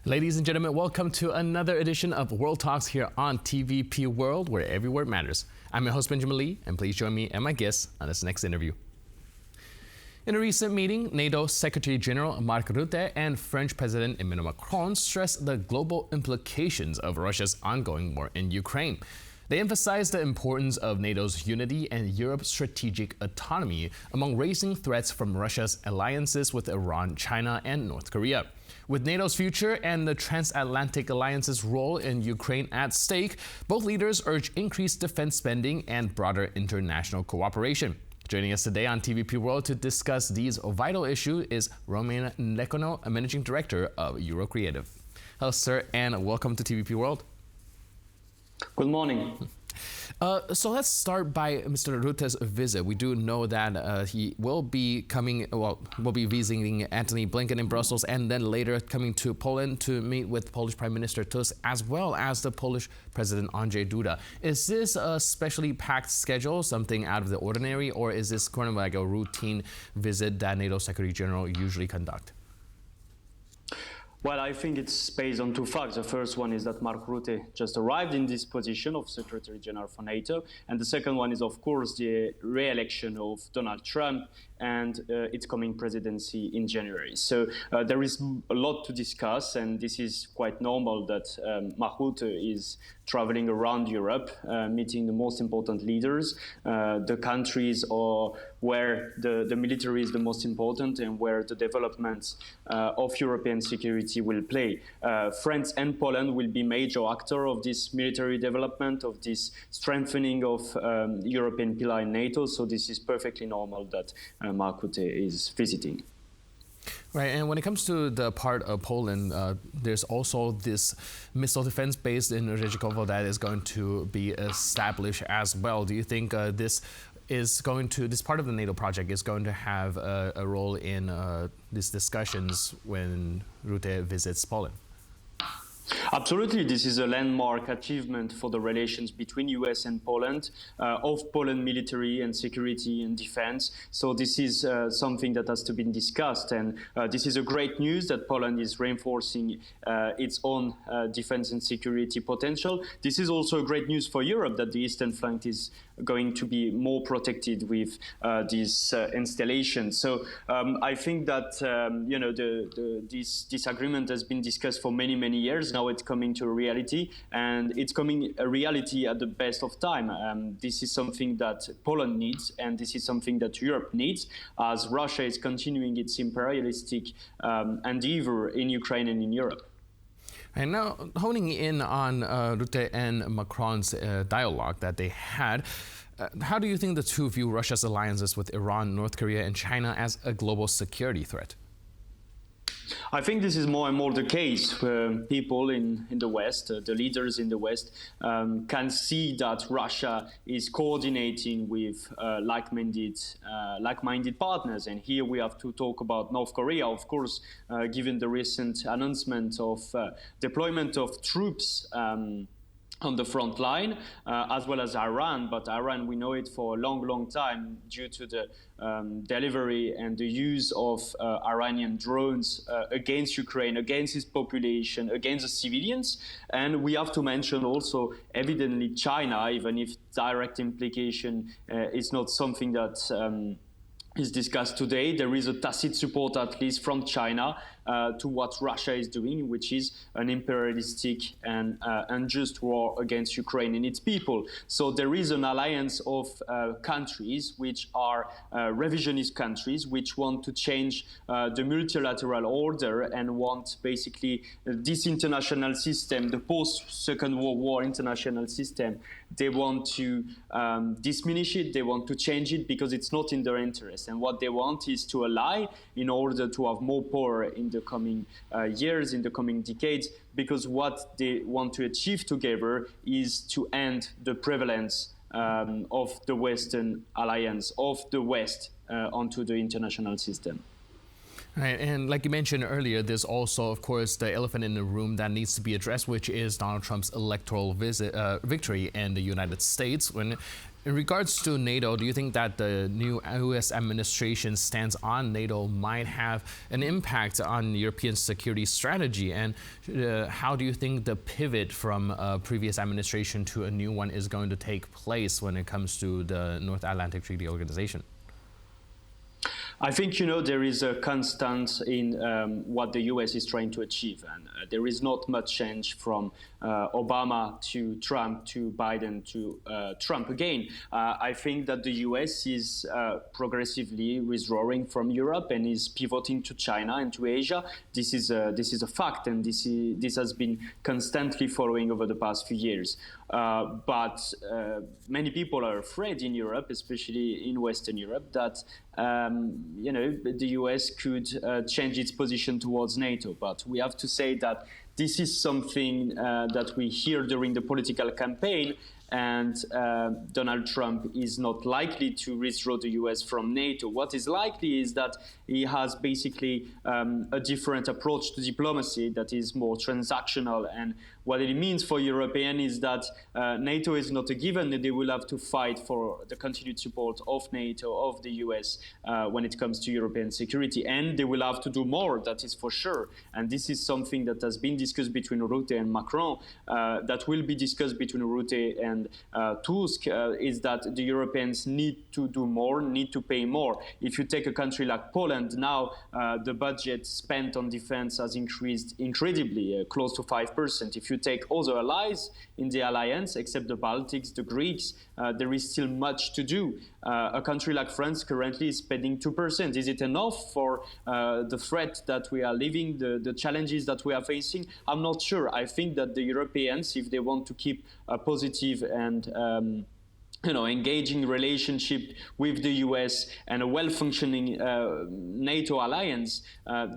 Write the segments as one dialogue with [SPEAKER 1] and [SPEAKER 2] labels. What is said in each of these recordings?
[SPEAKER 1] Ladies and gentlemen, welcome to another edition of World Talks here on TVP World, where every word matters. I'm your host, Benjamin Lee, and please join me and my guests on this next interview. In a recent meeting, NATO Secretary General Mark Rutte and French President Emmanuel Macron stressed the global implications of Russia's ongoing war in Ukraine. They emphasized the importance of NATO's unity and Europe's strategic autonomy among raising threats from Russia's alliances with Iran, China, and North Korea. With NATO's future and the transatlantic alliance's role in Ukraine at stake, both leaders urged increased defense spending and broader international cooperation. Joining us today on TVP World to discuss these vital issues is Romain Le Quiniou, a Managing Director of Eurocreative. Hello, sir, and welcome to TVP World.
[SPEAKER 2] Good morning.
[SPEAKER 1] So let's start by Mr. Rutte's visit. We do know that he will be visiting Antony Blinken in Brussels and then later coming to Poland to meet with Polish Prime Minister Tusk as well as the Polish President Andrzej Duda. Is this a specially packed schedule, something out of the ordinary, or is this kind of like a routine visit that NATO Secretary General usually conduct?
[SPEAKER 2] Well, I think it's based on two facts. The first one is that Mark Rutte just arrived in this position of Secretary General for NATO. And the second one is, of course, the re-election of Donald Trump and its coming presidency in January. So there is a lot to discuss, and this is quite normal that Mark Rutte is traveling around Europe, meeting the most important leaders, the countries or where the military is the most important and where the development of European security will play. France and Poland will be major actors of this military development, of this strengthening of European pillar in NATO. So this is perfectly normal that Mark Rutte is visiting.
[SPEAKER 1] Right, and when it comes to the part of Poland, there's also this missile defense base in Redzikowo that is going to be established as well. Do you think this part of the NATO project is going to have a role in these discussions when Rutte visits Poland?
[SPEAKER 2] Absolutely, this is a landmark achievement for the relations between US and Poland, of Poland military and security and defense. So this is something that has to be discussed, and this is a great news that Poland is reinforcing its own defense and security potential. This is also great news for Europe that the eastern flank is going to be more protected with this installation. So I think that this agreement has been discussed for many years. Now it's coming to a reality, and it's coming a reality at the best of time. This is something that Poland needs, and this is something that Europe needs, as Russia is continuing its imperialistic endeavor in Ukraine and in Europe.
[SPEAKER 1] And now, honing in on Rutte and Macron's dialogue that they had, how do you think the two view Russia's alliances with Iran, North Korea, and China as a global security threat?
[SPEAKER 2] I think this is more and more the case. People in the West, the leaders in the West, can see that Russia is coordinating with like-minded partners. And here we have to talk about North Korea, of course, given the recent announcement of deployment of troops on the front line, as well as Iran. But Iran, we know it for a long time due to the delivery and the use of Iranian drones against Ukraine, against its population, against the civilians. And we have to mention also, evidently, China, even if direct implication is not something that is discussed today. There is a tacit support, at least from China, to what Russia is doing, which is an imperialistic and unjust war against Ukraine and its people. So there is an alliance of countries which are revisionist countries, which want to change the multilateral order and want basically this international system, the post-Second World War international system. They want to diminish it, they want to change it because it's not in their interest. And what they want is to ally in order to have more power in the coming years, in the coming decades, because what they want to achieve together is to end the prevalence of the Western alliance, of the West onto the international system.
[SPEAKER 1] Right, and like you mentioned earlier, there's also, of course, the elephant in the room that needs to be addressed, which is Donald Trump's electoral victory in the United States. When In regards to NATO, do you think that the new US administration stance on NATO might have an impact on European security strategy? And how do you think the pivot from a previous administration to a new one is going to take place when it comes to the North Atlantic Treaty Organization?
[SPEAKER 2] I think, there is a constant in what the US is trying to achieve. And there is not much change from Obama to Trump to Biden to Trump again. I think that the US is progressively withdrawing from Europe and is pivoting to China and to Asia. This is a fact, and this has been constantly following over the past few years. But many people are afraid in Europe, especially in Western Europe, that the US could change its position towards NATO. But we have to say that this is something that we hear during the political campaign, and Donald Trump is not likely to withdraw the US from NATO. What is likely is that he has basically a different approach to diplomacy that is more transactional. And what it means for Europeans is that NATO is not a given. They will have to fight for the continued support of NATO, of the US, when it comes to European security. And they will have to do more, that is for sure. And this is something that has been discussed between Rutte and Macron, that will be discussed between Rutte and Tusk, is that the Europeans need to do more, need to pay more. If you take a country like Poland, now the budget spent on defense has increased incredibly, close to 5%. If you take other allies in the alliance, except the Baltics, the Greeks, there is still much to do. A country like France currently is spending 2%. Is it enough for the threat that we are living, the challenges that we are facing? I'm not sure. I think that the Europeans, if they want to keep a positive and engaging relationship with the US and a well-functioning NATO alliance,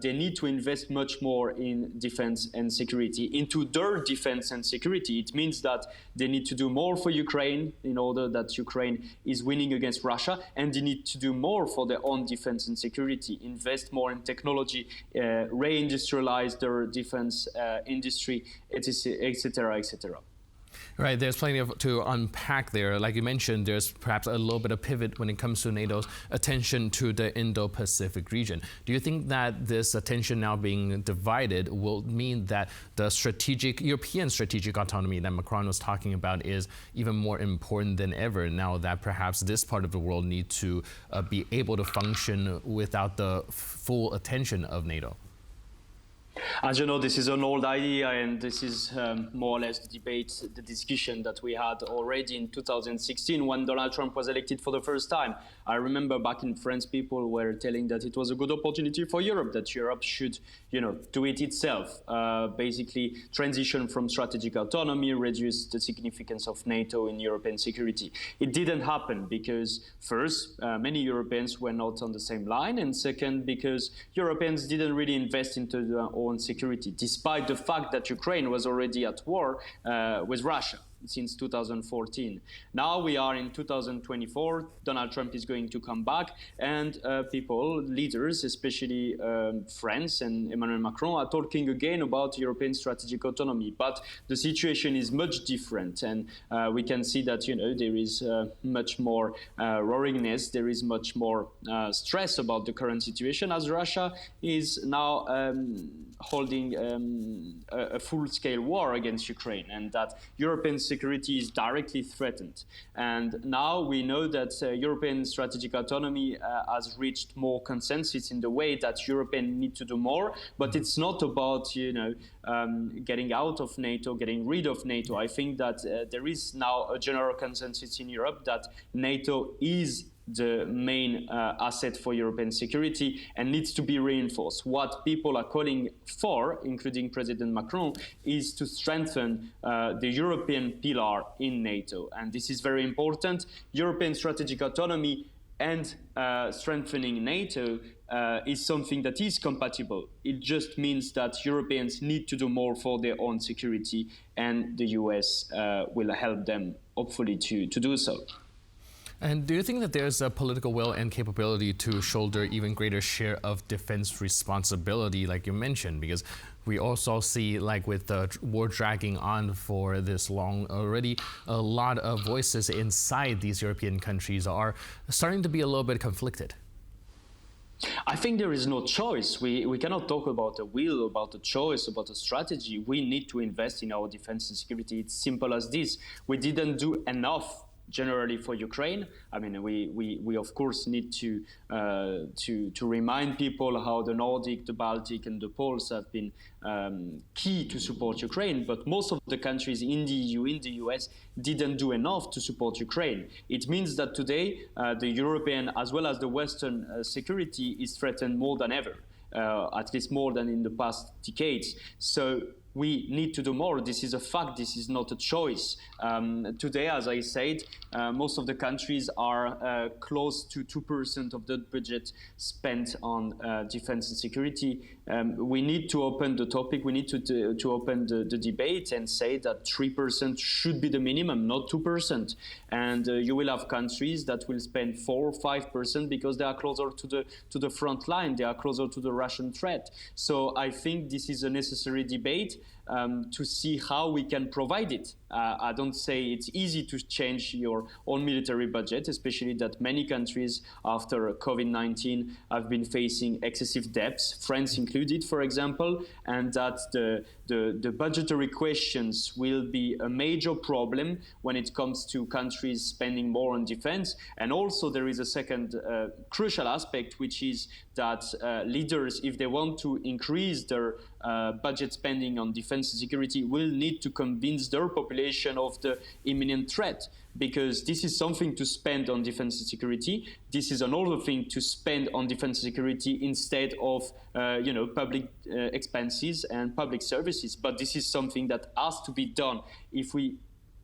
[SPEAKER 2] they need to invest much more in defense and security, into their defense and security. It means that they need to do more for Ukraine in order that Ukraine is winning against Russia, and they need to do more for their own defense and security, invest more in technology, reindustrialize their defense industry, etc., etc.
[SPEAKER 1] Right, there's plenty to unpack there. Like you mentioned, there's perhaps a little bit of pivot when it comes to NATO's attention to the Indo-Pacific region. Do you think that this attention now being divided will mean that the European strategic autonomy that Macron was talking about is even more important than ever now that perhaps this part of the world needs to be able to function without the full attention of NATO?
[SPEAKER 2] As you know, this is an old idea, and this is more or less the debate, the discussion that we had already in 2016 when Donald Trump was elected for the first time. I remember back in France, people were telling that it was a good opportunity for Europe, that Europe should, do it itself, basically transition from strategic autonomy, reduce the significance of NATO in European security. It didn't happen because, first, many Europeans were not on the same line, and second, because Europeans didn't really invest into their own security, despite the fact that Ukraine was already at war with Russia since 2014. Now we are in 2024. Donald Trump is going to come back, and leaders, especially France and Emmanuel Macron, are talking again about European strategic autonomy. But the situation is much different, and we can see that there is much more roaringness, there is much more stress about the current situation, as Russia is now holding a full-scale war against Ukraine, and that European security is directly threatened. And now we know that European strategic autonomy has reached more consensus in the way that Europeans need to do more, but it's not about getting out of NATO, getting rid of NATO. I think that there is now a general consensus in Europe that NATO is the main asset for European security and needs to be reinforced. What people are calling for, including President Macron, is to strengthen the European pillar in NATO. And this is very important. European strategic autonomy and strengthening NATO is something that is compatible. It just means that Europeans need to do more for their own security, and the US will help them, hopefully, to do so.
[SPEAKER 1] And do you think that there's a political will and capability to shoulder even greater share of defense responsibility, like you mentioned? Because we also see, like with the war dragging on for this long already, a lot of voices inside these European countries are starting to be a little bit conflicted.
[SPEAKER 2] I think there is no choice. We cannot talk about a will, about a choice, about a strategy. We need to invest in our defense and security. It's simple as this. We didn't do enough generally for Ukraine. I mean, we of course need to remind people how the Nordic, the Baltic, and the Poles have been key to support Ukraine. But most of the countries in the EU, in the US, didn't do enough to support Ukraine. It means that today the European as well as the Western security is threatened more than ever, at least more than in the past decades. So we need to do more. This is a fact. This is not a choice. Today, as I said, most of the countries are close to 2% of the budget spent on defense and security. We need to open the topic. We need to open the debate and say that 3% should be the minimum, not 2%. And you will have countries that will spend 4 or 5% because they are closer to the front line. They are closer to the Russian threat. So I think this is a necessary debate to see how we can provide it. I don't say it's easy to change your own military budget, especially that many countries after COVID-19 have been facing excessive debts, France included, for example, and that the budgetary questions will be a major problem when it comes to countries spending more on defense. And also there is a second crucial aspect, which is that leaders, if they want to increase their budget spending on defense and security, will need to convince their population of the imminent threat, because this is something to spend on defense and security. This is another thing to spend on defense and security instead of public expenses and public services. But this is something that has to be done. If we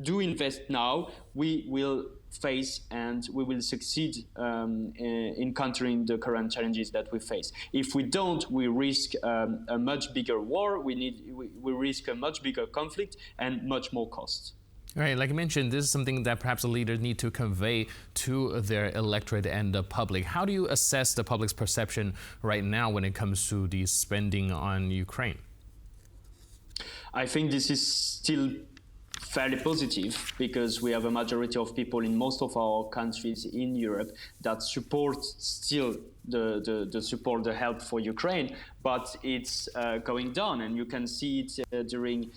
[SPEAKER 2] do invest now, we will face and we will succeed in countering the current challenges that we face. If we don't, we risk a much bigger war. We risk a much bigger conflict and much more costs.
[SPEAKER 1] All right, like I mentioned, this is something that perhaps the leaders need to convey to their electorate and the public. How do you assess the public's perception right now when it comes to the spending on Ukraine?
[SPEAKER 2] I think this is still fairly positive, because we have a majority of people in most of our countries in Europe that support still the help for Ukraine, but it's going down, and you can see it during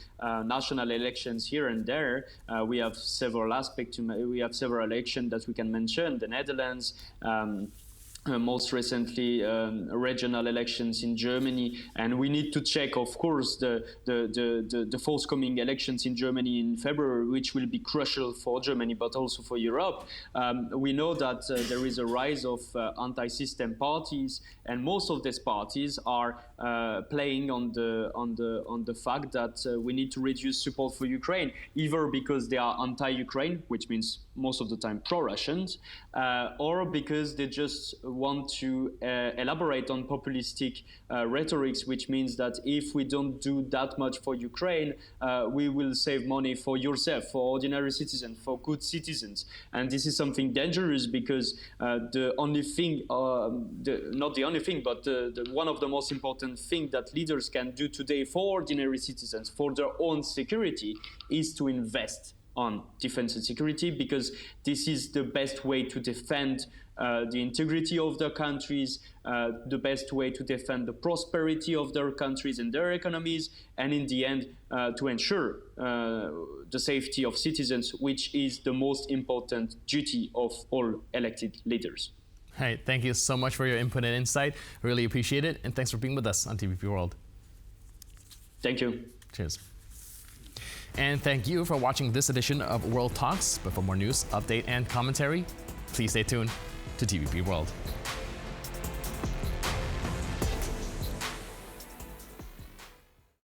[SPEAKER 2] national elections here and there. We have several aspects. We have several elections that we can mention: the Netherlands. Most recently, regional elections in Germany, and we need to check, of course, the forthcoming elections in Germany in February, which will be crucial for Germany, but also for Europe. We know that there is a rise of anti-system parties, and most of these parties are playing on the fact that we need to reduce support for Ukraine, either because they are anti-Ukraine, which means most of the time pro-Russians, or because they just want to elaborate on populistic rhetorics, which means that if we don't do that much for Ukraine, we will save money for yourself, for ordinary citizens, for good citizens. And this is something dangerous, because the only thing, not the only thing, but one of the most important things that leaders can do today for ordinary citizens, for their own security, is to invest on defense and security, because this is the best way to defend the integrity of their countries, the best way to defend the prosperity of their countries and their economies, and in the end, to ensure the safety of citizens, which is the most important duty of all elected leaders.
[SPEAKER 1] All right, thank you so much for your input and insight. Really appreciate it, and thanks for being with us on TVP World.
[SPEAKER 2] Thank you.
[SPEAKER 1] Cheers. And thank you for watching this edition of World Talks. But for more news, update, and commentary, please stay tuned to TVP World.